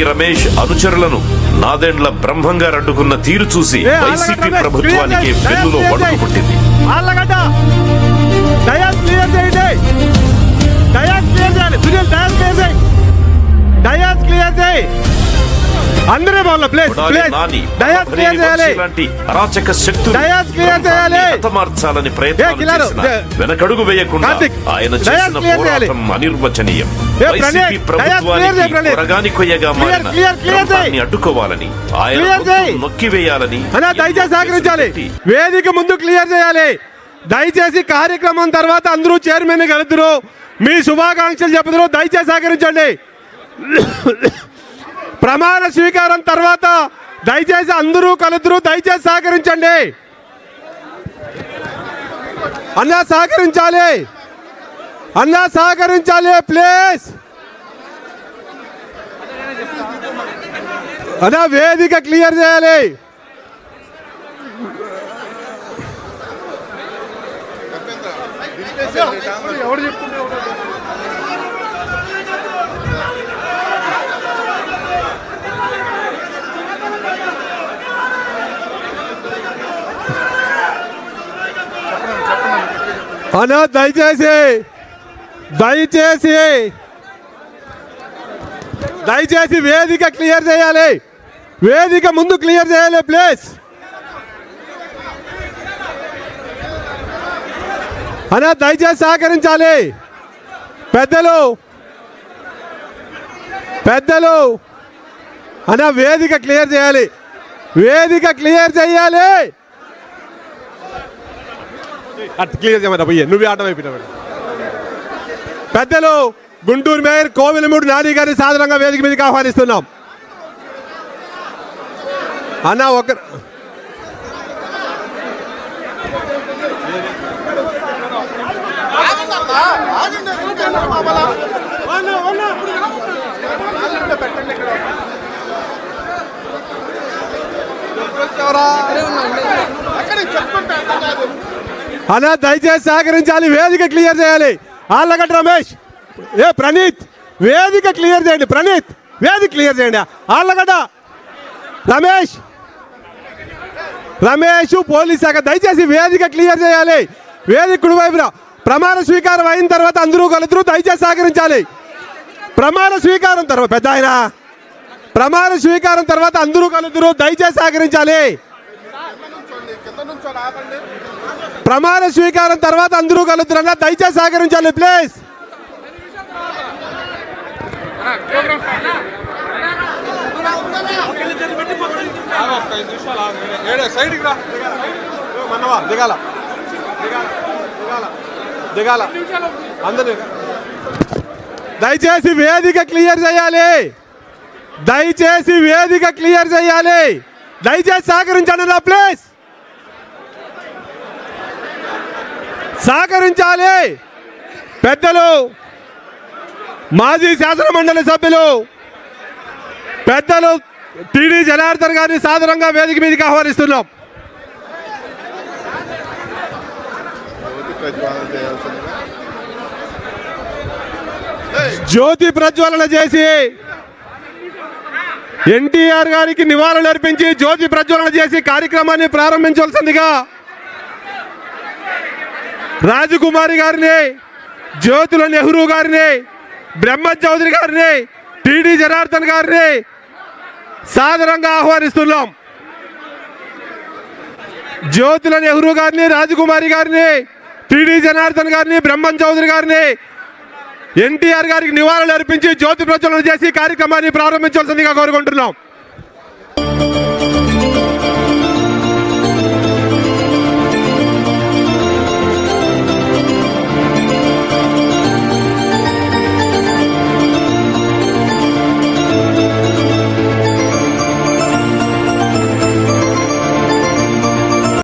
రమేష్ అనుచరులను నాదెండ్ల బ్రహ్మంగారు అడ్డుకున్న తీరు చూసి వైసీపీ ప్రభుత్వానికి వెన్నులో వణుకు పుట్టింది. అందరే వాళ్ళ ప్లేస్ డయాస్ క్లియర్ చేయాలి. అరాచక శక్తులు హతమార్చాలని ప్రయత్నం చేసిన వెనకడుగు వేయకుండా ఆయన చేసిన పోరాటం అనిర్వచనీయం. వైసీపీ ప్రభుత్వానికి కొరగాని కొయ్యగా మారిన ప్రభుత్వాన్ని అడ్డుకోవాలని ఆయన నొక్కివేయాలని దయచేసి సహకరించాలి. వేదిక ముందు క్లియర్ చేయాలి. దయచేసి కార్యక్రమం తర్వాత అందరూ చైర్మన్ కలుద్దురు, మీ శుభాకాంక్షలు చెబుతారు. దయచేసి సహకరించండి. ప్రమాణ స్వీకారం తర్వాత దయచేసి అందరూ కలుద్దురు. దయచేసి సహకరించండి. అన్నా సహకరించాలి, అన్నా సహకరించాలి ప్లీజ్. అన్నా వేదిక క్లియర్ చేయాలి. అన్నా దయచేసి దయచేసి దయచేసి వేదిక క్లియర్ చేయాలి. వేదిక ముందు క్లియర్ చేయాలి ప్లీజ్. అన్నా దయచేసి సహకరించాలి. పెద్దలు పెద్దలు అన్నా వేదిక క్లియర్ చేయాలి. వేదిక క్లియర్ చేయాలి. అటు క్లియర్ చేయమన్నా పోయి నువ్వు ఆటం అయిపోయినావు. పెద్దలు గుంటూరు మేయర్ కోవెలమూడి నాని గారిని సాధారణంగా వేదిక మీదకి ఆహ్వానిస్తున్నాం. అన్న ఒక అన్నా దయచేసి సహకరించాలి. వేదిక క్లియర్ చేయాలి. ఆళ్ళగడ్డ రమేష్, ప్రణీత్ వేదిక క్లియర్ చేయండి. ప్రణీత్ వేదిక క్లియర్ చేయండి. ఆళ్ళగడ్డ రమేష్, రమేష్ పోలీస్ శాఖ దయచేసి వేదిక క్లియర్ చేయాలి. వేదిక కుడివైపున ప్రమాణ స్వీకారం అయిన తర్వాత అందరూ కలుద్దురు. దయచేసి సహకరించాలి. ప్రమాణ స్వీకారం తర్వాత పెద్ద ఆయన ప్రమాణ స్వీకారం తర్వాత అందరూ కలుద్దురు. దయచేసి సహకరించాలి. ప్రమాణ స్వీకారం తర్వాత అందరూ కలుద్దురన్నా దయచేసి సహకరించాలి ప్లీజ్. దయచేసి వేదిక క్లియర్ చేయాలి. దయచేసి వేదిక క్లియర్ చేయాలి. దయచేసి సహకరించండి నా ప్లీజ్. సహకరించాలి. పెద్దలు మాజీ శాసన మండలి సభ్యులు పెద్దలు టీడీ జనార్దన్ గారిని సాధారణంగా వేదిక మీదకి ఆహ్వానిస్తున్నాం. జ్యోతి ప్రజ్వలన చేసి ఎన్టీఆర్ గారికి నివాళులు అర్పించి జ్యోతి ప్రజ్వలన చేసి కార్యక్రమాన్ని ప్రారంభించవలసిందిగా రాజకుమారి గారిని, జ్యోతుల నెహ్రూ గారిని, బ్రహ్మ చౌదరి గారిని, టీడీ జనార్దన్ గారిని సాదరంగా ఆహ్వానిస్తున్నాం. జ్యోతుల నెహ్రూ గారిని, రాజకుమారి గారిని, టీడీ జనార్దన్ గారిని, బ్రహ్మ చౌదరి గారిని ఎన్టీఆర్ గారికి నివాళులు అర్పించి జ్యోతి ప్రజ్వలన చేసి కార్యక్రమాన్ని ప్రారంభించవలసిందిగా కోరుకుంటున్నాం.